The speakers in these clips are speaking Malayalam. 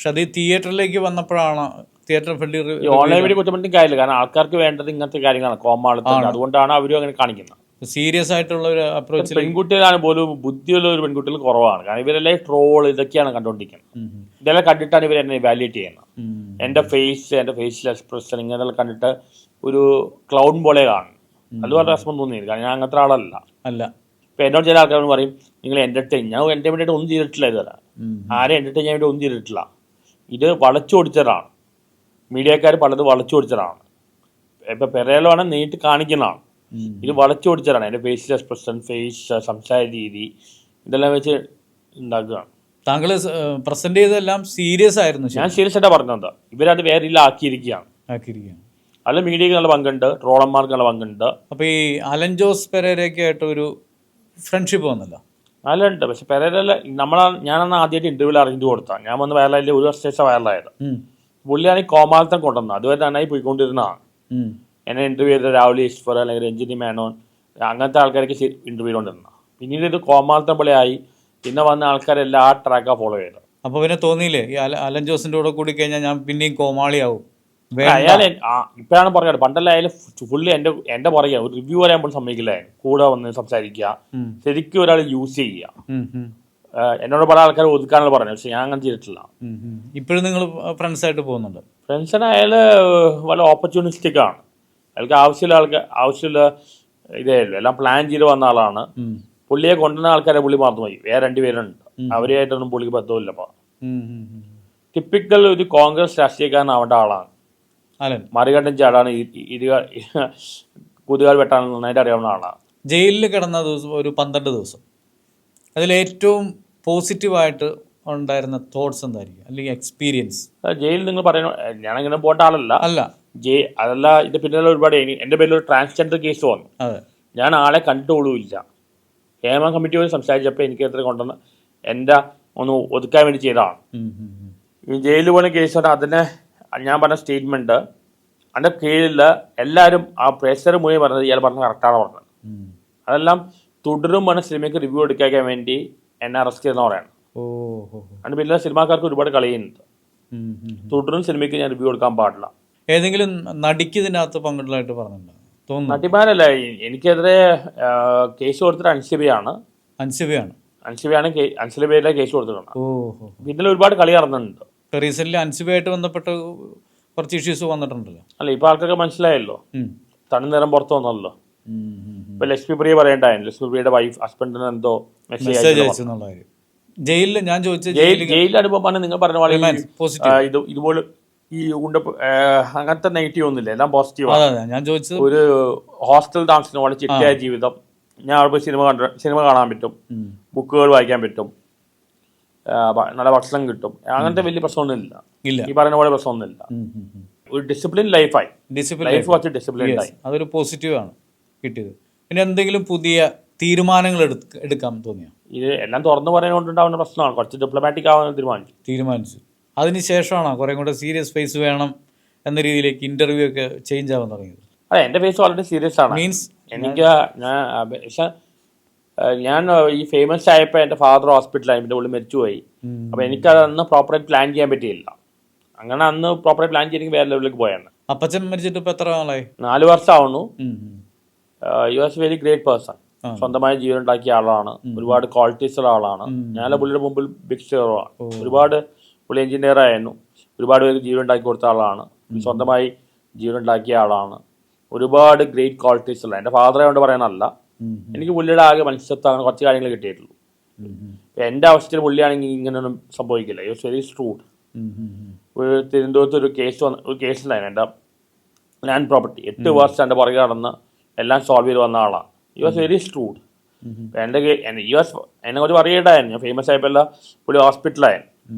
പക്ഷെ അത് തിയേറ്ററിലേക്ക് വന്നപ്പോഴാണ് തിയേറ്റർ ഫീൽഡ് ഓൺലൈൻ വീഡിയോ കുറ്റപ്പെടുത്തി കാര്യമില്ല. കാരണം ആൾക്കാർക്ക് വേണ്ടത് ഇങ്ങനത്തെ കാര്യങ്ങളാണ്, കോമാളിത്തം. അതുകൊണ്ടാണ് അവരും അങ്ങനെ കാണിക്കുന്നത്. സീരിയസ് ആയിട്ടുള്ള ഒരു അപ്രോച്ച് പെൺകുട്ടികളാണ് പോലും ബുദ്ധിയുള്ള ഒരു പെൺകുട്ടികൾ കുറവാണ്. കാരണം ഇവരെല്ലാം ട്രോൾ ഇതൊക്കെയാണ് കണ്ടുകൊണ്ടിരിക്കുന്നത്. ഇതെല്ലാം കണ്ടിട്ടാണ് ഇവർ എന്നെ ഇവാലുവേറ്റ് ചെയ്യുന്നത്. എൻ്റെ ഫേഷ്യൽ എക്സ്പ്രഷൻ ഇങ്ങനെല്ലാം കണ്ടിട്ട് ഒരു ക്ലൗഡ് പോലെ കാണും. അത് വളരെ രസം തോന്നിയില്ല. കാരണം ഞാൻ അങ്ങനത്തെ ആളല്ല. ഇപ്പം എന്നോട് ചില ആൾക്കാർ പറയും നിങ്ങൾ എൻ്റർടൈൻ. ഞാൻ എൻ്റർടൈൻമെൻറ്റ് ഒന്നും ചെയ്തിട്ടില്ല. ഇതുവരെ ആരും എൻ്റർടൈൻ ചെയ്യാൻ വേണ്ടി ഒന്നും ചെയ്തിട്ടില്ല. ഇത് വളച്ചൊടിച്ചതാണ്. മീഡിയക്കാർ പലത് വളച്ചൊടിച്ചതാണ്. ഇപ്പം പെരയിലാണ് നീട്ടി കാണിക്കുന്നതാണ്. ഇത് വളച്ചൊടിച്ചതാണ്. എൻ്റെ ഫേഷ്യൽ എക്സ്പ്രഷൻ, സംസാര രീതി ഇതെല്ലാം വെച്ച് ഉണ്ടാക്കുകയാണ്. താങ്കൾ പ്രസന്റ് ചെയ്തതെല്ലാം സീരിയസ് ആയിരുന്നു. ഞാൻ സീരിയസ് ആയിട്ടാണ് പറഞ്ഞത്. ഇവരത് വേറെ രീതിയിൽ ആക്കിയിരിക്കുകയാണ്. അല്ല മീഡിയക്ക് നല്ല പങ്കുണ്ട്, ട്രോളന്മാർക്ക് നല്ല പങ്കുണ്ട്. അപ്പൊ ഈ അലൻ ജോസ് പെരേരയൊക്കെ ആയിട്ട് ഒരു ഫ്രണ്ട്ഷിപ്പ് വന്നല്ലോ. നല്ല ഉണ്ട്. പക്ഷെ പെരേരല്ല ഞാനന്ന് ആദ്യമായിട്ട് ഇന്റർവ്യൂവിൽ അറിഞ്ഞു കൊടുത്താൽ ഞാൻ വന്ന് വൈറലായില്ലേ, ഒരു വർഷം ശേഷം വൈറലായത്. പുള്ളിയാണ് ഈ കോമാളിത്തം കൊണ്ടുവന്നത്. അതുവരെ നന്നായി പോയിക്കൊണ്ടിരുന്നതാണ്. എന്നെ ഇന്റർവ്യൂ ചെയ്ത രാഹുൽ ഈശ്വർ അല്ലെങ്കിൽ രഞ്ജിനി മേനോൻ അങ്ങനത്തെ ആൾക്കാരൊക്കെ ഇന്റർവ്യൂ കൊണ്ടിരുന്ന. പിന്നീട് ഇത് കോമാളിത്തം പോലെയായി. പിന്നെ വന്ന ആൾക്കാരെല്ലാം ആ ട്രാക്കാണ് ഫോളോ ചെയ്തത്. അപ്പൊ പിന്നെ തോന്നിയില്ലേ ഈ അലൻ ജോസിന്റെ കൂടെ കൂടി കഴിഞ്ഞാൽ ഞാൻ പിന്നെയും കോമാളിയാവും? അയാൾ ഇപ്പോഴാണ് പറയുന്നത്. പണ്ടല്ല അയാൾ ഫുള്ളി എന്റെ പറയുക ഒരു റിവ്യൂ പറയാൻ പോലും സമ്മതിക്കില്ല. കൂടെ വന്ന് സംസാരിക്കുക, ശരിക്കും ഒരാൾ യൂസ് ചെയ്യുക. എന്നോട് പല ആൾക്കാർ ഒതുക്കാനാണ് പറഞ്ഞത്. പക്ഷെ ഞാൻ അങ്ങനെ ചെയ്തിട്ടില്ല. ഇപ്പോഴും നിങ്ങൾ ഫ്രണ്ട്സ് ആയിട്ട് പോകുന്നുണ്ട്? ഫ്രണ്ട്സിന് അയാൾ വളരെ ഓപ്പർച്യൂണിസ്റ്റിക് ആണ്. അയാൾക്ക് ആവശ്യമുള്ള ഇതേ ഉള്ളൂ. എല്ലാം പ്ലാൻ ചെയ്ത് വന്ന ആളാണ്. പുള്ളിയെ കൊണ്ടുവന്ന ആൾക്കാരെ പുള്ളി മറന്നുപോയി. വേറെ 2 പേരുണ്ട്. അവരെയായിട്ടൊന്നും പുള്ളിക്ക് ബന്ധമില്ല. ടിപ്പിക്കൽ ഒരു കോൺഗ്രസ് രാഷ്ട്രീയക്കാരനാവേണ്ട ആളാണ്. മറികണ്ടൻ ചാടാണ്, കുതുകാൽ വെട്ടാണ് നന്നായിട്ട് അറിയാവുന്ന ആളാണ്. ജയിലിൽ കിടന്ന ദിവസം ഒരു 12 ദിവസം അതിലേറ്റവും പോസിറ്റീവായിട്ട് ഉണ്ടായിരുന്ന തോട്ട്സ് എന്തായിരിക്കും, അല്ലെങ്കിൽ എക്സ്പീരിയൻസ്? ജയിലിൽ നിങ്ങൾ പറയുന്ന ഞാനങ്ങനെ പോട്ട ആളല്ല. അതല്ല, ഇത് പിന്നിലുള്ള ഒരുപാട് എൻ്റെ പേരിൽ ഒരു ട്രാൻസ്ജെൻഡർ കേസ് വന്നു. ഞാൻ ആളെ കണ്ടുകൊള്ളുമില്ല. ഹേമ കമ്മിറ്റി പോയി സംസാരിച്ചപ്പോൾ എനിക്ക് എത്ര കൊണ്ടുവന്ന് എൻ്റെ ഒന്ന് ഒതുക്കാൻ വേണ്ടി ചെയ്തതാണ്. ഈ ജയിലിൽ പോകുന്ന കേസ് പറഞ്ഞാൽ അതിനെ ഞാൻ പറഞ്ഞ സ്റ്റേറ്റ്മെൻറ്റ് അതിൻ്റെ കീഴിൽ എല്ലാവരും ആ പ്രേക്ഷകർ മുഴുവൻ പറഞ്ഞത് ഇയാൾ പറഞ്ഞത് കറക്റ്റാണ് പറഞ്ഞത്. അതെല്ലാം തുടരും പറഞ്ഞ സിനിമയ്ക്ക് റിവ്യൂ എടുക്കാൻ വേണ്ടി എന്നെ അറസ്റ്റ് ചെയ്തെന്ന് പറയണം. അതിന് പിന്നെ സിനിമാക്കാർക്ക് ഒരുപാട് കളിയുന്നുണ്ട്. തുടരും സിനിമയ്ക്ക് ഞാൻ റിവ്യൂ എടുക്കാൻ പാടില്ല. ഏതെങ്കിലും നടിക്ക് ഇതിനകത്ത് പങ്കിട്ടതായിട്ട് പറഞ്ഞിട്ടുണ്ടോ? നടിമാരല്ല, എനിക്കെതിരെ കേസ് കൊടുത്തിട്ട് അൻസിബയാണ് അൻസിബയിലെ കേസ് കൊടുത്തിട്ടുണ്ട്. ഇതിൽ ഒരുപാട് കളി നടന്നിട്ടുണ്ട്. റീസെന്റ് അൻസിബയായിട്ട് ബന്ധപ്പെട്ട് കുറച്ച് ഇഷ്യൂസ് വന്നിട്ടുണ്ടല്ലോ. അല്ല, ഇപ്പൊ ആൾക്കൊക്കെ മനസ്സിലായല്ലോ, തണിനിറം പുറത്ത് വന്നല്ലോ. ഇപ്പൊ ലക്ഷ്മി പ്രിയ പറയണ്ടായിരുന്നു. ലക്ഷ്മി പ്രിയയുടെ ഹസ്ബൻഡിന് എന്തോ മെസ്സേജ് അയച്ചു. ജയിലിൽ ഞാൻ ചോദിച്ചത് ജയിലിൽ അനുഭവമാണ്. നിങ്ങൾ പറഞ്ഞ പോലെ ഇതുപോലെ ഈ അങ്ങനത്തെ നെഗറ്റീവ് ഒന്നുമില്ല, എല്ലാം പോസിറ്റീവാണ്. ഞാൻ ചോദിച്ചത് ഒരു ഹോസ്റ്റൽ താമസിക്കുന്ന പോലെ ചിട്ടയായ ജീവിതം. ഞാൻ അവിടെ പോയി സിനിമ കാണാൻ പറ്റും, ബുക്കുകൾ വായിക്കാൻ പറ്റും, നല്ല ഭക്ഷണം കിട്ടും. അങ്ങനത്തെ വലിയ പ്രശ്നമൊന്നുമില്ല. ഈ പറയുന്ന പോലെ പ്രശ്നമൊന്നുമില്ല. ഒരു ഡിസിപ്ലിൻ ലൈഫായി. ലൈഫ് കുറച്ച് ഡിസിപ്ലിൻ. അതൊരു പോസിറ്റീവാണ് കിട്ടിയത്. പിന്നെ എന്തെങ്കിലും പുതിയ തീരുമാനങ്ങൾ എടുക്കാൻ തോന്നിയോ? ഇത് എല്ലാം തുറന്നു പറയാനുണ്ടാവുന്ന പ്രശ്നമാണ്. കുറച്ച് ഡിപ്ലോമാറ്റിക് ആവാൻ തീരുമാനിച്ചു. അതിനുശേഷമാണോ കുറേ കൂടെ സീരിയസ് ഫേസ് വേണം എന്ന രീതിയിലേക്ക് ഇന്റർവ്യൂ ഒക്കെ ചേഞ്ച് ആവാൻ തുടങ്ങിയത്? അതെ, എൻ്റെ ഫേസ് ഓൾറെഡി സീരിയസ് ആണ്. മീൻസ് ഞാൻ ഈ ഫേമസ് ആയപ്പോൾ എൻ്റെ ഫാദർ ഹോസ്പിറ്റലായി, എൻ്റെ ഉള്ളിൽ മരിച്ചുപോയി. അപ്പോൾ എനിക്കത് അന്ന് പ്രോപ്പറായിട്ട് പ്ലാൻ ചെയ്യാൻ പറ്റിയില്ല. അങ്ങനെ അന്ന് പ്രോപ്പറായിട്ട് പ്ലാൻ ചെയ്തെങ്കിൽ വേറെ ലെവലിലേക്ക് പോയാണ്. അപ്പച്ചൻ മരിച്ചിട്ട് ഇപ്പോൾ എത്ര നാളായി? 4 വർഷം ആവുന്നു. U was very great person. സ്വന്തമായി ജീവൻ ഉണ്ടാക്കിയ ആളാണ്. ഒരുപാട് ക്വാളിറ്റീസ് ഉള്ള ആളാണ്. ഞാൻ പുള്ളിയുടെ മുമ്പിൽ ബിഗ് സ്റ്റേറാണ്. ഒരുപാട് പുള്ളി എഞ്ചിനീയർ ആയിരുന്നു. ഒരുപാട് പേർക്ക് ജീവൻ ഉണ്ടാക്കി കൊടുത്ത ആളാണ്. സ്വന്തമായി ജീവൻ ഉണ്ടാക്കിയ ആളാണ്. ഒരുപാട് ഗ്രേറ്റ് ക്വാളിറ്റീസ് ഉള്ള. എൻ്റെ ഫാദറെ കൊണ്ട് പറയാനല്ല, എനിക്ക് പുള്ളിയുടെ ആകെ മനുഷ്യത്വം അങ്ങനെ കുറച്ച് കാര്യങ്ങൾ കിട്ടിയിട്ടുള്ളൂ. എൻ്റെ അവസ്ഥയിൽ പുള്ളിയാണെങ്കിൽ ഇങ്ങനെയൊന്നും സംഭവിക്കില്ല. You was very shrewd. ഒരു തിരുവനന്തപുരത്ത് ഒരു കേസിലായിരുന്നു. എൻ്റെ ലാൻഡ് പ്രോപ്പർട്ടി 8 വർഷം എൻ്റെ പുറകെ നടന്ന് എല്ലാം സോൾവ് ചെയ്ത് വന്ന ആളാണ്. You was very shrewd. എന്നെ കുറച്ച് പറയണ്ടായിരുന്നു. ഞാൻ ഫേമസ് ആയപ്പോൾ എല്ലാം പുള്ളി ഹോസ്പിറ്റലായിരുന്നു.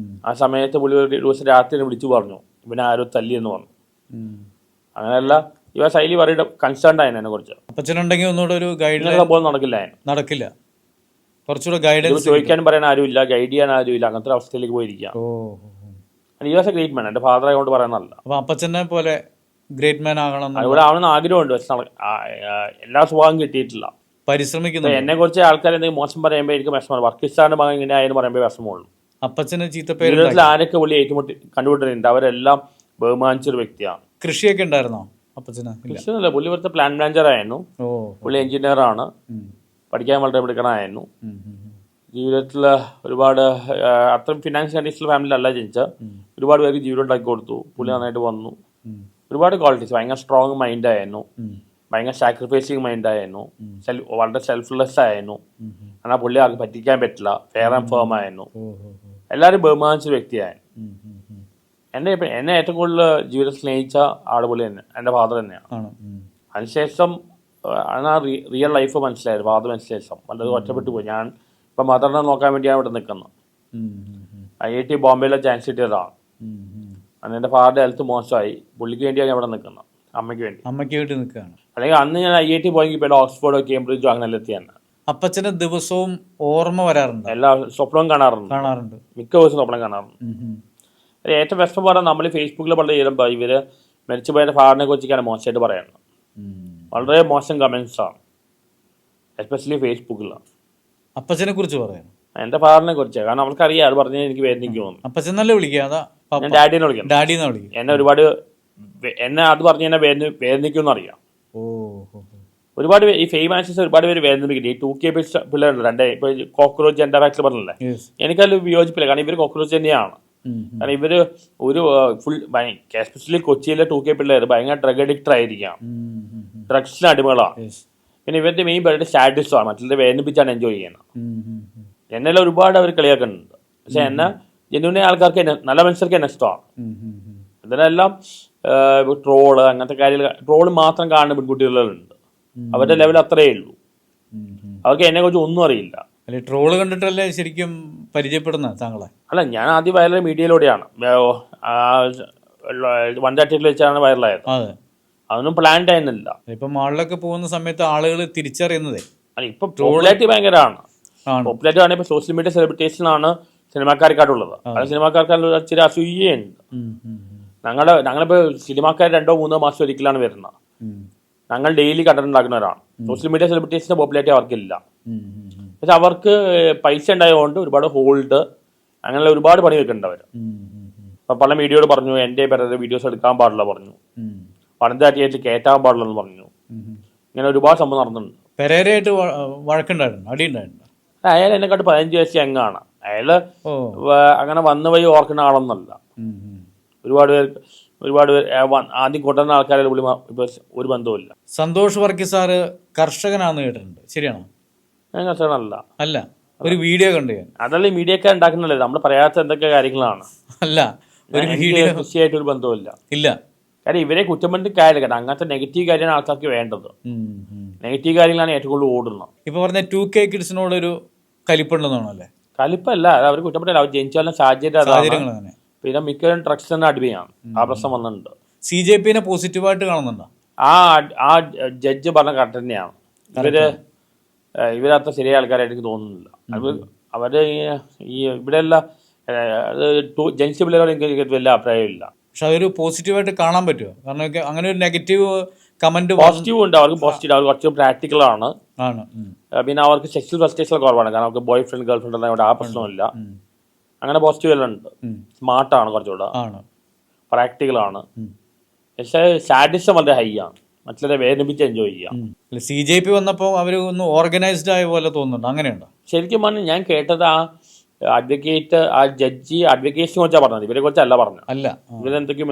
ആ സമയത്ത് പുള്ളി ഒരു ദിവസം രാത്രി വിളിച്ചു പറഞ്ഞു ഇവനെ ആരോ തല്ലിയെന്ന് പറഞ്ഞു. അങ്ങനെയല്ല, you was highly worried, concerned ആയിരുന്നു എന്നെ കുറിച്ച്. അപ്പച്ചനുണ്ടെങ്കിൽ ഒന്നുകൂടെ ഒരു ഗൈഡ് പോലും നടക്കില്ല. കുറച്ചുകൂടെ ഗൈഡൻസ് ചോദിക്കാൻ പറയാൻ ആരുമില്ല, ഗൈഡ് ചെയ്യാൻ ആരുമില്ല. അങ്ങനത്തെ അവസ്ഥയിലേക്ക് പോയിരിക്കാം. You was a great man. എൻ്റെ ഫാദറെ കൊണ്ട് പറയാനല്ല. അപ്പൊ അപ്പച്ചനെ പോലെ ഗ്രേറ്റ് മാൻ ആകണം അതുപോലെ ആവണമെന്ന് ആഗ്രഹമുണ്ട്. പക്ഷെ എല്ലാ സ്വഭാവം കിട്ടിയിട്ടില്ല. പരിശ്രമിക്കുന്നു. എന്നെ കുറിച്ച് ആൾക്കാർ എന്തെങ്കിലും മോശം പറയുമ്പോൾ എനിക്ക് വിഷമമാണ്. വർക്കിസ്ഥാന്റെ മകൻ ഇങ്ങനെ ആയെന്ന് പറയുമ്പോൾ വിഷമമുള്ളൂ. അപ്പച്ചന് ചീത്തപ്പേര് ജീവിതത്തിൽ ആരൊക്കെ പുള്ളി ഏറ്റുമുട്ടി കണ്ടുപിട്ടിട്ടുണ്ട് അവരെല്ലാം ബഹുമാനിച്ചൊരു വ്യക്തിയാണ്. കൃഷിയൊക്കെ ഉണ്ടായിരുന്നോ അപ്പച്ചന്? കൃഷിയൊന്നുമില്ല, പുള്ളി ഇവിടുത്തെ പ്ലാൻ മാനേജർ ആയിരുന്നു. പുള്ളി എഞ്ചിനീയർ ആണ്, പഠിക്കാൻ വളരെ മിടുക്കനായിരുന്നു. ജീവിതത്തിൽ ഒരുപാട് അത്രയും ഫിനാൻഷ്യൽ കണ്ടീഷണൽ ഫാമിലി അല്ല ജനിച്ച, ഒരുപാട് പേർക്ക് ജീവിതം ഉണ്ടാക്കി കൊടുത്തു. പുള്ളി നന്നായിട്ട് വന്നു. ഒരുപാട് ക്വാളിറ്റീസ്, ഭയങ്കര സ്ട്രോങ് മൈൻഡായിരുന്നു, ഭയങ്കര സാക്രിഫൈസിങ് മൈൻഡായിരുന്നു, വളരെ സെൽഫ്ലെസ് ആയിരുന്നു. എന്നാൽ പുള്ളി ആർക്ക് പറ്റിക്കാൻ പറ്റില്ല, ഫെയർ ആൻഡ് ഫേം ആയിരുന്നു, എല്ലാവരും ബഹുമാനിച്ചൊരു വ്യക്തിയായിരുന്നു. എന്നെ ഏറ്റവും കൂടുതൽ ജീവിതത്തിൽ സ്നേഹിച്ച ആൾ പുള്ളി തന്നെ, എൻ്റെ ഫാദർ തന്നെയാണ്. അതിനുശേഷം ആണ് റിയൽ ലൈഫ് മനസ്സിലായത്. ഫാദർ മനസ്സിലായ വളരെ ഒറ്റപ്പെട്ടു പോയി. ഞാൻ ഇപ്പം മദറിനെ നോക്കാൻ വേണ്ടിയാണ് ഇവിടെ നിൽക്കുന്നത്. IIT ബോംബെയിലെ ചാൻസ് കിട്ടിയതാണ്. അന്ന് എൻ്റെ ഫാദറിൻ്റെ ഹെൽത്ത് മോശമായി, പുള്ളിക്ക് വേണ്ടിയാണ് ഞാൻ ഇവിടെ നിൽക്കുന്നത്, അമ്മയ്ക്ക് വേണ്ടി നിൽക്കുകയാണ്. അല്ലെങ്കിൽ അന്ന് ഞാൻ IIT പോയെങ്കിൽ ഇപ്പോൾ ഓക്സ്ഫോർഡോ കേംബ്രിഡ്ജോ അങ്ങനെ എത്തിയാണ്. അപ്പച്ചന് ദിവസവും ഓർമ്മ വരാറുണ്ട്, എല്ലാ സ്വപ്നവും കാണാറുണ്ട്, മിക്ക ദിവസവും സ്വപ്നം കാണാറുണ്ട്. ഏറ്റവും വിഷമം പറയാൻ നമ്മൾ ഫേസ്ബുക്കിൽ വളരെ ചെയ്യുമ്പോൾ ഇവർ മരിച്ചുപോയ ഫാദറിനെ കുറിച്ചൊക്കെയാണ് മോശമായിട്ട് പറയുന്നത്. വളരെ മോശം കമൻസാണ്, എസ്പെഷ്യലി ഫേസ്ബുക്കിലാണ്. അപ്പച്ചനെ കുറിച്ച് പറയാം, എൻ്റെ ഫാദറിനെ കുറിച്ച്. കാരണം അവർക്കറിയാം അത് പറഞ്ഞാൽ എനിക്ക് വേദനിക്കുമെന്ന്. അപ്പച്ചൻ നല്ല വിളിക്കുക, ഞാൻ ഡാഡിനെ വിളിക്കാം. എന്നെ ഒരുപാട് അത് പറഞ്ഞ് എന്നെ വേദനിക്കുമെന്ന് അറിയാം. ഒരുപാട് ഈ ഫേമസ് ഒരുപാട് പേര് വേദനിപ്പിക്കില്ല. ഈ 2K പിള്ളേരുണ്ട്, ഇപ്പോൾ കോക്രോച്ച് എൻ്റെ ബാക്കിൽ പറഞ്ഞില്ലേ, എനിക്കതിൽ വിയോജിപ്പില്ല. കാരണം ഇവർ കോക്രോച്ച് തന്നെയാണ്. കാരണം ഇവർ ഒരു ഫുൾ എസ്പെഷ്യലി കൊച്ചിയിലെ 2K പിള്ളേർ ഭയങ്കര ഡ്രഗ് അഡിക്റ്റർ ആയിരിക്കാം, ഡ്രഗ്സിന് അടിമകളാണ്. പിന്നെ ഇവരുടെ മെയിൻ പരിപാടി സാഡിസ്റ്റാണ്, മറ്റുള്ളവരെ വേദനിപ്പിച്ചാണ് എൻജോയ് ചെയ്യുന്നത്. എന്നെല്ലാം ഒരുപാട് അവർ കളിയാക്കുന്നുണ്ട്. പക്ഷെ എന്നെ ജെന്യൂനെ ആൾക്കാർക്ക് നല്ല മനുഷ്യർക്ക് എന്നെ ഇഷ്ടമാണ്. ഇതിനെല്ലാം ട്രോള് അങ്ങനത്തെ കാര്യങ്ങൾ, ട്രോള് മാത്രം കാണുന്ന പെൺകുട്ടികളുണ്ട്. അവരുടെ ലെവൽ അത്രയേ ഉള്ളൂ, അവർക്ക് എന്നെ കുറിച്ച് ഒന്നും അറിയില്ല. ട്രോള് കണ്ടിട്ടല്ലേ ശരിക്കും പരിചയപ്പെടുന്ന താങ്കളെ? അല്ല, ഞാൻ ആദ്യം വൈറൽ മീഡിയയിലൂടെയാണ്, 130 വെച്ചാണ് വൈറലായത്. അതൊന്നും പ്ലാൻഡ് ആയിരുന്നില്ല. ഇപ്പൊ മാളിലൊക്കെ പോകുന്ന സമയത്ത് ആളുകൾ തിരിച്ചറിയുന്നതേ അല്ല, ഇപ്പൊ പോപ്പുലാരിറ്റി ഭയങ്കരമാണ്. പോപ്പുലാരിറ്റി ആണ്. ഇപ്പൊ സോഷ്യൽ മീഡിയ സെലിബ്രിറ്റീസിനാണ് സിനിമാക്കാർക്കായിട്ടുള്ളത്. അത് സിനിമാക്കാർക്കുള്ള ചില അസൂയുണ്ട്. ഞങ്ങളിപ്പോ സിനിമാക്കാർ 2-3 മാസം ഒരിക്കലാണ് വരുന്നത്. ഞങ്ങൾ ഡെയിലി കണ്ടന്റ് ഉണ്ടാക്കുന്നവരാണ്. സോഷ്യൽ മീഡിയ സെലിബ്രിറ്റീസിന്റെ പോപ്പുലാരിറ്റി അവർക്കില്ല. പക്ഷെ അവർക്ക് പൈസ ഉണ്ടായതുകൊണ്ട് ഒരുപാട് ഹോൾഡ് അങ്ങനെ ഒരുപാട് പണി വെക്കുന്നുണ്ട്. അപ്പൊ പല മീഡിയയോട് പറഞ്ഞു എൻ്റെ പേരുടെ വീഡിയോസ് എടുക്കാൻ പാടില്ല പറഞ്ഞു, പണിതാറ്റിയായിട്ട് കയറ്റാൻ പാടില്ലെന്ന് പറഞ്ഞു. ഇങ്ങനെ ഒരുപാട് സംഭവം നടന്നിട്ടുണ്ട്. പെരേരയായിട്ട് വഴക്കുണ്ടായിരുന്നു, അടിയുണ്ടായിരുന്നു. അയാൾ എന്നെക്കാട്ട് 15 വയസ്സ് യങ്ങാണ്. അയാള് അങ്ങനെ വന്ന വഴി ഓർക്കുന്ന ആളൊന്നല്ല. ഒരുപാട് പേര് ആദ്യം കൊണ്ടുവന്ന ആൾക്കാരെ ഇപ്പൊ ഒരു ബന്ധവുമില്ല. സന്തോഷ് വർഗീസ് സാറ് കർഷകനാണെന്ന് കേട്ടിട്ടുണ്ട്, ശരിയാണോ? ഞാൻ കർഷകനല്ല. അല്ല, ഒരു വീഡിയോ കണ്ടു. അതല്ല ഈ മീഡിയക്കാർ ഉണ്ടാക്കുന്നല്ലേ, നമ്മൾ പറയാത്ത എന്തൊക്കെ കാര്യങ്ങളാണ്. അല്ല, കൃഷിയായിട്ട് ഒരു ബന്ധവുമില്ല. ഇല്ല, കാരണം ഇവരെ കുറ്റം പറഞ്ഞിട്ട് കാര്യമില്ല. കാരണം അങ്ങനത്തെ നെഗറ്റീവ് കാര്യമാണ് ആൾക്കാർക്ക് വേണ്ടത്. നെഗറ്റീവ് കാര്യങ്ങളാണ് ഏറ്റവും കൂടുതൽ ഓടുന്നത്. ഇപ്പൊ പറഞ്ഞ 2K കിഡ്സിനോടൊരു കലിപ്പുണ്ടെന്നാണല്ലേ? കലിപ്പല്ല, അത് അവർ കുറ്റപ്പെട്ടില്ല. അവർ ജനിച്ചാലും സാഹചര്യങ്ങൾ. പിന്നെ മിക്കവരും ഡ്രഗ്സ് തന്നെ അടിമയാണ്. ആ പ്രശ്നം വന്നിട്ടുണ്ട്. CJPനെ പോസിറ്റീവായിട്ട് കാണുന്നുണ്ടോ? ആ ജഡ്ജ് പറഞ്ഞ കറക്റ്റ് തന്നെയാണ്. ഇവരത്ര ശരിയായ ആൾക്കാരായിട്ട് എനിക്ക് തോന്നുന്നില്ല. അവര് ഈ ഇവിടെയെല്ലാം ജനിച്ച പിള്ളേരോട് എനിക്ക് വലിയ അഭിപ്രായമില്ല. പക്ഷെ അതൊരു പോസിറ്റീവായിട്ട് കാണാൻ പറ്റുമോ? കാരണം അങ്ങനെ ഒരു നെഗറ്റീവ് കമന്റ് പോസിറ്റീവ് ഉണ്ട്. അവർക്ക് പോസിറ്റീവ്, അവർ കുറച്ച് പ്രാക്ടിക്കലാണ്. പിന്നെ അവർക്ക് സെക്സ്വൽ ഫ്രസ്ട്രേഷൻ കുറവാണ്. കാരണം അവർക്ക് ബോയ് ഫ്രണ്ട് ഗേൾ ഫ്രണ്ട് എല്ലാം ഇവിടെ ആ പ്രശ്നമില്ല. അങ്ങനെ പോസിറ്റീവ് എല്ലാം ഉണ്ട്. സ്മാർട്ടാണ്, കുറച്ചുകൂടെ പ്രാക്ടിക്കലാണ്. പക്ഷേ സാഡിസം വളരെ ഹൈ ആണ്. മറ്റുള്ളവരെ വേദനിപ്പിച്ച് എൻജോയ് ചെയ്യാം. CJP വന്നപ്പോൾ അവർ ഒന്ന് ഓർഗനൈസ്ഡ് ആയ പോലെ തോന്നുന്നുണ്ട്, അങ്ങനെയുണ്ടോ? ശരിക്കും പറഞ്ഞാൽ ഞാൻ കേട്ടത് ആ ജഡ്ജി അഡ്വക്കേറ്റിനെ കുറിച്ചാണ് പറഞ്ഞത്, ഇവരെ കുറിച്ചല്ല പറഞ്ഞത്. അല്ല, ഇവരെന്തൊക്കെയോ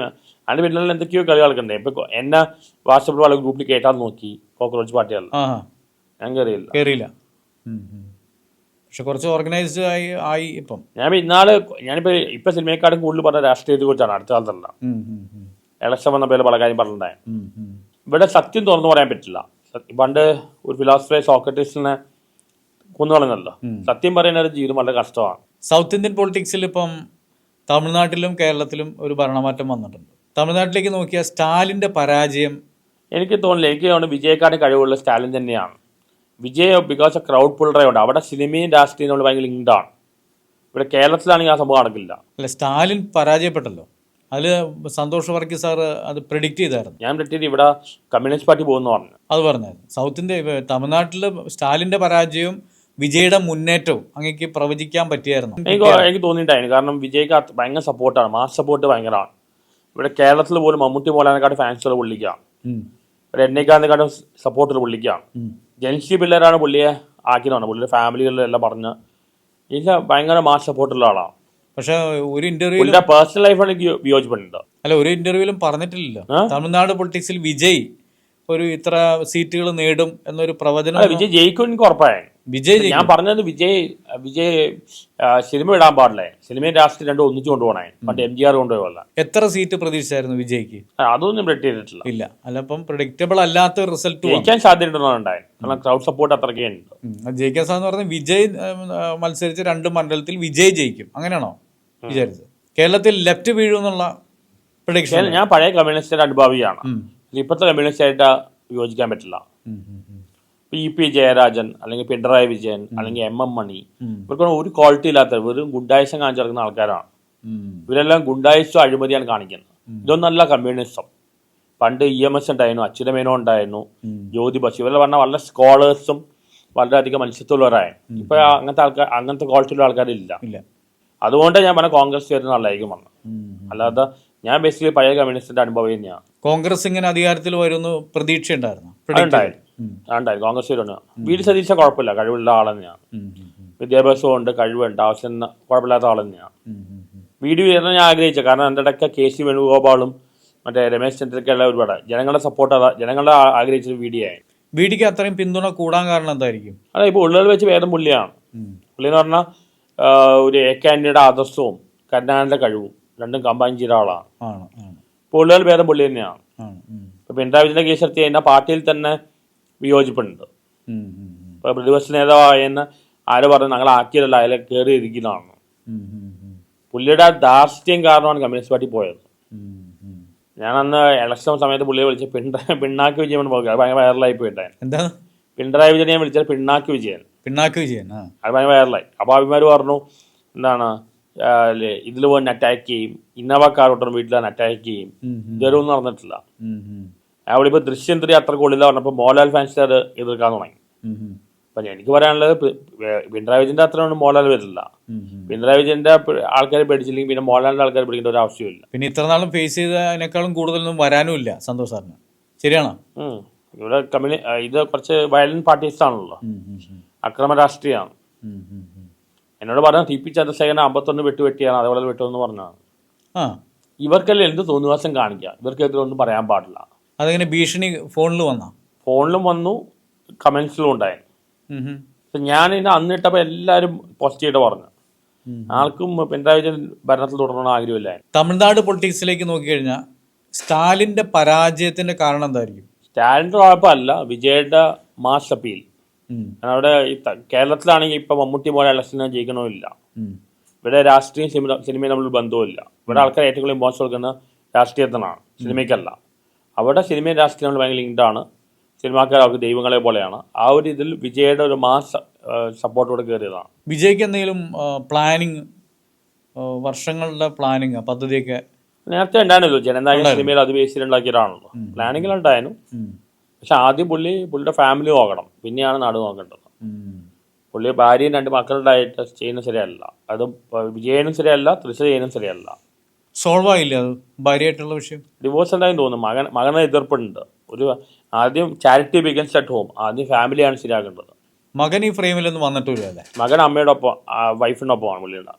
അതിന്റെ പിന്നിൽ എന്തൊക്കെയോ കളി കളിക്കണ്ടേ. ഇപ്പൊ എന്നെ വാട്സപ്പിൽ വളരെ ഗ്രൂപ്പിൽ കേട്ടാൻ നോക്കി കോക്രോച്ച് പാർട്ടികളിൽ, ഞാൻ കയറിയില്ല. പക്ഷെ കുറച്ച് ഓർഗനൈസ്ഡ് ആയി. ഇപ്പം ഞാനിപ്പോ സിനിമയെക്കാളും കൂടുതൽ പറഞ്ഞ രാഷ്ട്രീയത്തെ കുറിച്ചാണ് അടുത്ത കാലത്തല്ല. ഇലക്ഷൻ വന്ന പേര് പല കാര്യം പറഞ്ഞിട്ടുണ്ടായ. ഇവിടെ സത്യം തുറന്നു പറയാൻ പറ്റില്ല. പണ്ട് ഒരു ഫിലോസഫറെ സോക്രട്ടീസിനെ കൊന്നുകളഞ്ഞല്ലോ. സത്യം പറയുന്ന ജീവിതം വളരെ കഷ്ടമാണ്. സൗത്ത് ഇന്ത്യൻ പൊളിറ്റിക്സിൽ ഇപ്പം തമിഴ്നാട്ടിലും കേരളത്തിലും ഒരു ഭരണമാറ്റം വന്നിട്ടുണ്ട്. തമിഴ്നാട്ടിലേക്ക് നോക്കിയാൽ സ്റ്റാലിൻ്റെ പരാജയം എനിക്ക് തോന്നുന്നില്ല. എനിക്ക് തോന്നുന്നു വിജയക്കാരുടെ കഴിവുള്ള സ്റ്റാലിൻ തന്നെയാണ്. വിജയ് ബിക്കോസ് ഓഫ് ക്രൗഡ് പുള്ളറുണ്ട്. അവിടെ സിനിമയും രാഷ്ട്രീയം നമ്മൾ ഭയങ്കര ലിങ്ക്ഡാണ്. ഇവിടെ കേരളത്തിലാണെങ്കിൽ ആ സംഭവം നടക്കില്ല. അല്ല, സ്റ്റാലിൻ പരാജയപ്പെട്ടല്ലോ. അതിൽ സന്തോഷ് വർഗീസ് സാർ അത് പ്രെഡിക്റ്റ് ചെയ്തായിരുന്നു. ഞാൻ പ്രെഡിക്റ്റ് ഇവിടെ കമ്മ്യൂണിസ്റ്റ് പാർട്ടി പോകുന്നു പറഞ്ഞു. അത് പറഞ്ഞായിരുന്നു. സൗത്ത് ഇന്ത്യ തമിഴ്നാട്ടിൽ സ്റ്റാലിൻ്റെ പരാജയവും വിജയുടെ മുന്നേറ്റവും അങ്ങേക്ക് പ്രവചിക്കാൻ പറ്റിയായിരുന്നു? എനിക്ക് തോന്നിയിട്ടായിരുന്നു. കാരണം വിജയ്ക്ക് ഭയങ്കര സപ്പോർട്ടാണ്, മാസ് സപ്പോർട്ട് ഭയങ്കരമാണ്. ഇവിടെ കേരളത്തിൽ പോലും മമ്മൂട്ടി മോഹൻലാലിനെക്കാട്ടും ഫാൻസുകൾ പുള്ളിക്കാണ്, രജനീകാന്തിനെക്കാട്ടും സപ്പോർട്ടുകൾ പുള്ളിക്കാണ്. ജൻസി പിള്ളേരാണ് പുള്ളിയെ ആക്കിയതാണ്, പുള്ളിയുടെ ഫാമിലികളിലെല്ലാം പറഞ്ഞ് എനിക്ക് ഭയങ്കര മാസ് സപ്പോർട്ടുള്ള ആളാണ്. പക്ഷെ ഒരു ഇന്റർവ്യൂവിലും പേഴ്സണൽ ലൈഫാണ് എനിക്ക് വിയോജിപ്പുണ്ട്. അല്ല, ഒരു ഇന്റർവ്യൂവിലും പറഞ്ഞിട്ടില്ലല്ലോ തമിഴ്നാട് പൊളിറ്റിക്സിൽ വിജയ് ഒരു ഇത്ര സീറ്റുകൾ നേടും എന്നൊരു പ്രവചനം. വിജയ് ജയിക്കും എനിക്ക് ഉറപ്പായി. വിജയ് ഞാൻ പറഞ്ഞത് വിജയ് സിനിമ ഇടാൻ പാടില്ലേ, സിനിമയും രാഷ്ട്രീയം രണ്ടും ഒന്നിച്ചു കൊണ്ടുപോകണേ. പണ്ട് MGR കൊണ്ടുപോയല്ല. എത്ര സീറ്റ് പ്രതീക്ഷിച്ചായിരുന്നു വിജയ്ക്ക്? അതൊന്നും പ്രെഡിക്റ്റ് ചെയ്തിട്ടില്ല. ഇല്ല. അല്ല, അപ്പം പ്രെഡിക്റ്റബിൾ അല്ലാത്ത റിസൾട്ട് ജയിക്കാൻ സാധ്യതയുണ്ടായി. കാരണം ക്രൗഡ് സപ്പോർട്ട് അത്രയ്ക്ക് ഉണ്ട്. ജയിക്കാൻ സാധ്യത പറഞ്ഞാൽ വിജയ് മത്സരിച്ച് 2 മണ്ഡലത്തിൽ വിജയ് ജയിക്കും, അങ്ങനെയാണോ വിചാരിച്ചത്? കേരളത്തിൽ ലെഫ്റ്റ് വീഴുമെന്നുള്ള പ്രഡിക്ഷൻ. ഞാൻ പഴയ കമ്മ്യൂണിസ്റ്റ് അനുഭാവിയാണ്, ഇപ്പോഴത്തെ കമ്മ്യൂണിസ്റ്റായിട്ട് യോജിക്കാൻ പറ്റില്ല. EP ജയരാജൻ അല്ലെങ്കിൽ പിണറായി വിജയൻ അല്ലെങ്കിൽ MM മണി, ഇവർക്കൊന്നും ഒരു ക്വാളിറ്റി ഇല്ലാത്ത വെറും ഗുണ്ടായിസം കാണിച്ചു നടക്കുന്ന ആൾക്കാരാണ്. ഇവരെല്ലാം ഗുണ്ടായിസം അഴിമതിയാണ് കാണിക്കുന്നത്. ഇതൊന്നല്ല കമ്മ്യൂണിസം. പണ്ട് EMS ഉണ്ടായിരുന്നു, അച്യുതമേനോ ഉണ്ടായിരുന്നു, ജ്യോതി ബസു, ഇവരെല്ലാം പറഞ്ഞാൽ വളരെ സ്കോളേഴ്സും വളരെയധികം മത്സ്യത്തൊഴിലായിരുന്നു. ഇപ്പൊ അങ്ങനത്തെ ക്വാളിറ്റിയുള്ള ആൾക്കാരില്ല. അതുകൊണ്ട് ഞാൻ പറഞ്ഞ കോൺഗ്രസ് വരുന്ന നല്ലതായിരിക്കും വന്നു. അല്ലാതെ ഞാൻ ബേസിക്കലി പഴയ കമ്മ്യൂണിസ്റ്റിന്റെ അനുഭവം തന്നെയാണ്. കോൺഗ്രസ് ഇങ്ങനെ അധികാരത്തിൽ വരുന്ന പ്രതീക്ഷ ഉണ്ടായിരുന്നു. കോൺഗ്രസ് വരുന്ന VD സതീശ കുഴപ്പമില്ല, കഴിവുള്ള ആൾ തന്നെയാണ്. വിദ്യാഭ്യാസവും ഉണ്ട്, കഴിവുണ്ട്, ആവശ്യം കുഴപ്പമില്ലാത്ത ആൾ തന്നെയാണ്. VD വരുന്ന ഞാൻ ആഗ്രഹിച്ചത്. കാരണം എൻ്റെ ഇടയ്ക്ക് KC വേണുഗോപാലും മറ്റേ രമേശ് ചെന്നിത്തലയ്ക്കെല്ലാം ഒരുപാട് ജനങ്ങളുടെ സപ്പോർട്ട് ജനങ്ങളെ ആഗ്രഹിച്ചത് VD ആയി. VDക്ക് അത്രയും പിന്തുണ കൂടാൻ കാരണം എന്തായിരിക്കും? അതെ, ഇപ്പോൾ ഉള്ളതിൽ വെച്ച് വേദം പുള്ളിയാണ്. പുള്ളി എന്ന് പറഞ്ഞാൽ ഒരു AK ആന്റണിയുടെ ആദർശവും കരുണാകരന്റെ കഴിവും രണ്ടും കമ്പൈൻ ചെയ്ത ആളാണ്. ഇപ്പോൾ ഉള്ളതിൽ ഭേദം പുള്ളി തന്നെയാണ്. ഇപ്പൊ പിണറായി വിജയന്റെ കേസ് എടുത്ത് കഴിഞ്ഞാൽ പാർട്ടിയിൽ തന്നെ വിയോജിപ്പുണ്ട്. ഇപ്പൊ പ്രതിപക്ഷ നേതാവായെന്ന് ആര് പറഞ്ഞു ഞങ്ങൾ ആക്കിയതല്ല, അതിലെ കയറി ഇരിക്കുന്നതാണ്. പുള്ളിയുടെ ധാർഷ്ട്യം കാരണമാണ് കമ്മ്യൂണിസ്റ്റ് പാർട്ടി പോയത്. ഞാൻ അന്ന് ഇലക്ഷൻ സമയത്ത് പുള്ളിയെ വിളിച്ച പിണ്ണാക്ക് വിജയൻ ഭയങ്കര വൈറലായി പോയിട്ടാണ്. എന്താ പിണറായി വിജയനെ ഞാൻ വിളിച്ചത് പിണ്ണാക്ക് വിജയൻ. അത് ഭയങ്കര വൈറലായി. അപ്പോൾ അഭിമാര് പറഞ്ഞു എന്താണ് ഇതിൽ പോയി അറ്റാക്ക് ചെയ്യും, ഇന്നോവ കാർ വിട്ടു വീട്ടിൽ അറ്റാക്ക് ചെയ്യും, ഇതൊന്നും നടന്നിട്ടില്ല. അവിടെ ഇപ്പോൾ ദൃശ്യം 3 അത്ര കൊള്ളില്ല പറഞ്ഞപ്പോൾ മോഹൻലാൽ ഫാൻസ് അത് എതിർക്കാൻ തുടങ്ങി. അപ്പം എനിക്ക് പറയാനുള്ളത് പിണറായി വിജയന്റെ അത്രയൊന്നും മോഹൻലാൽ വരില്ല. പിണറായി വിജയന്റെ ആൾക്കാരെ പേടിച്ചില്ലെങ്കിൽ പിന്നെ മോഹൻലാലിന്റെ ആൾക്കാരെ പേടിക്കേണ്ട ഒരു ആവശ്യമില്ല. പിന്നെ ഇത്ര നാളും ഫേസ് ചെയ്തതിനേക്കാളും കൂടുതലൊന്നും വരാനും ഇല്ല സന്തോഷ് സാറിന്. ശരിയാണോ? ഇവിടെ ഇത് കുറച്ച് വയലന്റ് പാർട്ടീസ് ആണല്ലോ, അക്രമ രാഷ്ട്രീയമാണ്. എന്നോട് പറഞ്ഞ TP ചന്ദ്രശേഖരൻ 51 വെട്ടുവെട്ടിയാണ്, അതേപോലെ വെട്ടുമെന്ന് പറഞ്ഞതാണ്. ഇവർക്കെല്ലാം എന്ത് തോന്നിവാസം കാണിക്കുക, ഇവർക്കെതിരെ ഒന്നും പറയാൻ പാടില്ല. അതെങ്ങനെ ഭീഷണി ഫോണിലും വന്നു, കമന്റ്സിലും ഉണ്ടായിരുന്നു. ഞാൻ ഇതിന് അന്നിട്ടപ്പോൾ എല്ലാവരും പോസിറ്റീവായിട്ട് പറഞ്ഞു. ആർക്കും പിണറായി വിജയൻ ഭരണത്തിൽ തുടരണമെന്ന് ആഗ്രഹമില്ല. തമിഴ്നാട് പൊളിറ്റിക്സിലേക്ക് നോക്കിക്കഴിഞ്ഞാൽ സ്റ്റാലിന്റെ പരാജയത്തിന്റെ കാരണം എന്തായിരിക്കും? സ്റ്റാലിന്റെ കുഴപ്പമല്ല, വിജയുടെ മാസ് അപ്പീൽ. അവിടെ കേരളത്തിലാണെങ്കിൽ ഇപ്പൊ മമ്മൂട്ടി പോലെ ഇലക്ഷന് ജയിക്കണമില്ല. ഇവിടെ രാഷ്ട്രീയം സിനിമയും തമ്മിൽ ബന്ധവുമില്ല. ഇവിടെ ആൾക്കാർ ഏറ്റവും കൂടുതൽ ഇമ്പോർട്ടൻസ് കൊടുക്കുന്ന രാഷ്ട്രീയത്തിനാണ്, സിനിമയ്ക്കല്ല. അവിടെ സിനിമയും രാഷ്ട്രീയം നമ്മൾ ഭയങ്കര ലിങ്ക്ഡാണ്. സിനിമാക്കാർ അവർക്ക് ദൈവങ്ങളെ പോലെയാണ്. ആ ഒരു ഇതിൽ വിജയുടെ ഒരു മാസ് സപ്പോർട്ടോടെ കയറിയതാണ്. വിജയ്ക്ക് എന്തെങ്കിലും പ്ലാനിങ്, വർഷങ്ങളുടെ പ്ലാനിങ് പദ്ധതിയൊക്കെ നേരത്തെ ഉണ്ടായിരുന്നല്ലോ. ജനനായക സിനിമയിൽ അത് ബേസിലുണ്ടാക്കിയതാണല്ലോ. പ്ലാനിങ്ങിലുണ്ടായിരുന്നു. പക്ഷെ ആദ്യം പുള്ളിയുടെ ഫാമിലി നോക്കണം, പിന്നെയാണ് നാട് നോക്കേണ്ടത്. പുള്ളി ഭാര്യയും 2 മക്കളുണ്ടായിട്ട് ചെയ്യുന്നത് ശരിയല്ല. അത് വിജയനും ശരിയല്ല, തൃശ്ശ ചെയ്യുന്നതും ശരിയല്ല. സോൾവ് ആയില്ല അത് ഭാര്യയായിട്ടുള്ള വിഷയം? ഡിവോഴ്സ് ഉണ്ടായെന്ന് തോന്നുന്നു. മകനെ എതിർപ്പുണ്ട്. ആദ്യം ചാരിറ്റി ബിഗൻസ് അറ്റ് ഹോം, ആദ്യം ഫാമിലിയാണ് ശരിയാക്കേണ്ടത്. മകൻ ഈ ഫ്രെയിമിലൊന്നും വന്നിട്ടില്ല അല്ലേ? മകൻ അമ്മയുടെ ഒപ്പം, വൈഫിനൊപ്പമാണ് പുള്ളിയുടെ.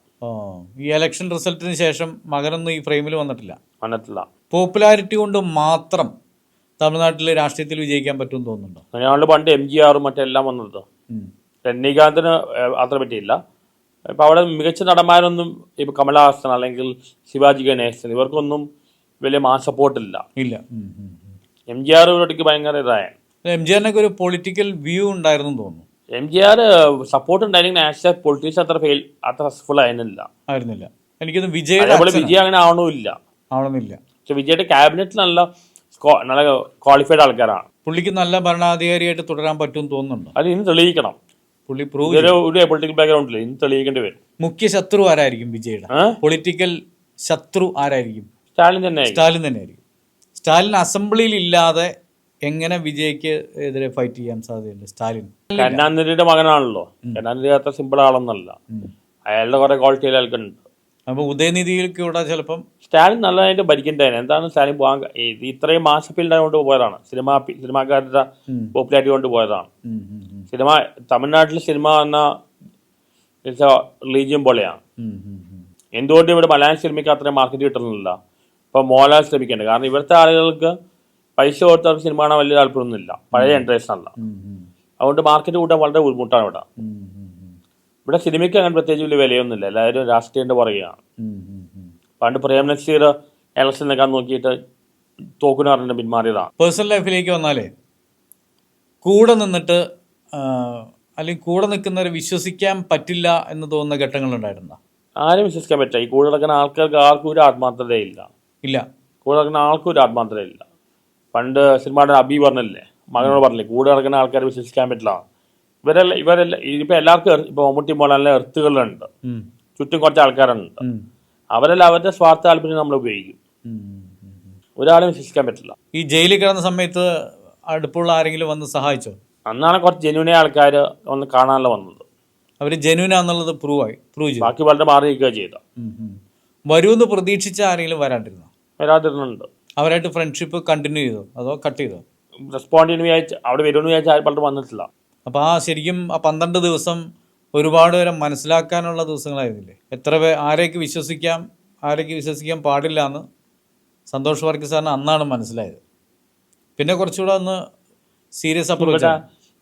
ഈ ഇലക്ഷൻ റിസൾട്ടിന് ശേഷം മകനൊന്നും ഈ ഫ്രെയിമിൽ വന്നിട്ടില്ല. പോപ്പുലാരിറ്റി കൊണ്ട് മാത്രം തമിഴ്നാട്ടിലെ രാഷ്ട്രീയത്തിൽ വിജയിക്കാൻ പറ്റും തോന്നുന്നുണ്ടോ? ഞങ്ങളുടെ പണ്ട് MGR മറ്റെല്ലാം വന്നത്. രജനീകാന്തിന് അത്ര പറ്റിയില്ല. ഇപ്പം അവിടെ മികച്ച നടന്മാരൊന്നും ഇപ്പം കമലഹാസൻ അല്ലെങ്കിൽ ശിവാജി ഗണേശൻ ഇവർക്കൊന്നും വലിയ മാസ് സപ്പോർട്ടില്ല. MGR ഇവിടേക്ക് ഭയങ്കര ഇതായ. MGRനൊക്കെ ഒരു പൊളിറ്റിക്കൽ വ്യൂ ഉണ്ടായിരുന്നു തോന്നുന്നു. MGR സപ്പോർട്ട് ഉണ്ടായിരുന്നെങ്കിൽ ആസ് എ പൊളിറ്റീഷ്യൻ അത്ര സക്സസ്ഫുൾ ആയിരുന്നില്ല. എനിക്കൊന്ന് വിജയ് അങ്ങനെ ആവണമില്ല. പക്ഷെ വിജയുടെ ക്യാബിനറ്റിൽ നല്ല ക്വാളിഫൈഡ് ആൾക്കാരാണ്. പുള്ളിക്ക് നല്ല ഭരണാധികാരിയായിട്ട് തുടരാൻ പറ്റും തോന്നുന്നുണ്ടോ? അത് ഇന്ന് തെളിയിക്കണം. പുള്ളി ഒരു പൊളിറ്റിക്കൽ ബാക്ക്ഗ്രൗണ്ട് ഇല്ല, ഇന്ന് തെളിയിക്കേണ്ടി വരും. മുഖ്യ ശത്രു ആരായിരിക്കും വിജയുടെ? പൊളിറ്റിക്കൽ ശത്രു ആരായിരിക്കും? സ്റ്റാലിൻ തന്നെയായിരിക്കും. സ്റ്റാലിൻ അസംബ്ലിയിൽ ഇല്ലാതെ എങ്ങനെ വിജയ്ക്ക് എതിരെ ഫൈറ്റ് ചെയ്യാൻ സാധ്യതയുണ്ട് സ്റ്റാലിൻ? കരുണാനിധിയുടെ മകനാണല്ലോ. കരുണാനിധി അത്ര സിമ്പിൾ ആളൊന്നല്ല. അയാളുടെ കുറെ ക്വാളിറ്റികൾ അയാൾക്കുണ്ട്. അപ്പൊ ഉദയനിധിയിലേക്ക് കൂടെ ചിലപ്പം സ്റ്റാലിൻ നല്ലതായിട്ട് ഭരിക്കണ്ടായിരുന്നു. എന്താണ് സ്റ്റാലിൻ പോകാൻ ഇത്രയും മാസ് ഫീൽഡ് കൊണ്ട് പോയതാണ്. സിനിമാക്കാരുടെ പോപ്പുലാരിറ്റി കൊണ്ട് പോയതാണ്. സിനിമ തമിഴ്നാട്ടിൽ സിനിമ എന്ന റിലീജിയൻ പോലെയാണ്. എന്തുകൊണ്ട് ഇവിടെ മലയാളം സിനിമയ്ക്ക് അത്രയും മാർക്കറ്റ് കിട്ടുന്നില്ല? ഇപ്പൊ മോഹൻലാൽ ശ്രമിക്കേണ്ടത്. കാരണം ഇവിടുത്തെ ആളുകൾക്ക് പൈസ കൊടുത്തവർക്ക് സിനിമ കാണാൻ വലിയ താല്പര്യമൊന്നുമില്ല, പഴയ ജനറേഷൻ അല്ല. അതുകൊണ്ട് മാർക്കറ്റ് കൂട്ടാൻ വളരെ ബുദ്ധിമുട്ടാണ് ഇവിടെ. ഇവിടെ സിനിമയ്ക്ക് അങ്ങനെ പ്രത്യേകിച്ച് വലിയ വിലയൊന്നുമില്ല. എല്ലാവരും രാഷ്ട്രീയത്തിന്റെ പുറകെയാണ്. പണ്ട് പ്രേം നസീർ ഇലക്ഷൻ നിൽക്കാൻ നോക്കിയിട്ട് തോക്കുന്ന് പറഞ്ഞിട്ട് പിന്മാറിയതാണ്. പേഴ്സണൽ ലൈഫിലേക്ക് വന്നാലേ കൂടെ നിന്നിട്ട് അല്ലെങ്കിൽ കൂടെ നിൽക്കുന്നവരെ വിശ്വസിക്കാൻ പറ്റില്ല എന്ന് തോന്നുന്ന ഘട്ടങ്ങളുണ്ടായിരുന്ന? ആരും വിശ്വസിക്കാൻ പറ്റില്ല. ഈ കൂടെ നടക്കുന്ന ആൾക്കാർക്ക് ആർക്കും ഒരു ആത്മാർത്ഥതയില്ല. കൂടെ നടക്കുന്ന ആൾക്കും ഒരു ആത്മാർത്ഥതയില്ല. പണ്ട് സിനിമയുടെ അബി പറഞ്ഞില്ലേ, മകനോട് പറഞ്ഞില്ലേ, കൂടെ നടക്കുന്ന ആൾക്കാരെ വിശ്വസിക്കാൻ പറ്റില്ല. ഇവരെല്ലാം ഇപ്പൊ എല്ലാവർക്കും ഇപ്പൊ മമ്മൂട്ടി മോഹൻലാലിന്റെ എർത്തുകളുണ്ട്, ചുറ്റും കുറച്ച് ആൾക്കാരുണ്ട്. അവരെല്ലാം അവരുടെ സ്വാർത്ഥ താല്പര്യം നമ്മൾ ഉപയോഗിക്കും. ഒരാളും വിശ്വസിക്കാൻ പറ്റില്ല. ഈ ജയിലിൽ കിടന്ന സമയത്ത് അടുപ്പുള്ള ആരെങ്കിലും വന്ന് സഹായിച്ചോ? അന്നാണ് കുറച്ച് ജെന്യൂനെ ആൾക്കാർ ഒന്ന് കാണാനല്ല വന്നത്. അവര് ജെന്യൂനാന്നുള്ളത് പ്രൂവ് ചെയ്തു. ബാക്കി വളരെ മാറി നിൽക്കുക ചെയ്ത. വരുമെന്ന് പ്രതീക്ഷിച്ച ആരെങ്കിലും വരാതിരുന്നുണ്ട്. അവരായിട്ട് ഫ്രണ്ട്ഷിപ്പ് കണ്ടിന്യൂ ചെയ്തോ അതോ കട്ട് ചെയ്തോ? റെസ്പോണ്ട് ചെയ്യുന്ന വിചാരിച്ച് അവിടെ വരുമെന്ന് വിചാരിച്ചാൽ ആരും പലരും വന്നിട്ടില്ല. അപ്പോൾ ശരിക്കും 12 ദിവസം ഒരുപാട് പേരെ മനസ്സിലാക്കാനുള്ള ദിവസങ്ങളായിരുന്നില്ലേ? എത്ര ആരേക്ക് വിശ്വസിക്കാൻ പാടില്ല എന്ന് സന്തോഷ് വർക്കി സാറിന് അന്നാണ് മനസ്സിലായത്. പിന്നെ കുറച്ചുകൂടെ ഒന്ന് സീരിയസ് അപ്രോച്ച്.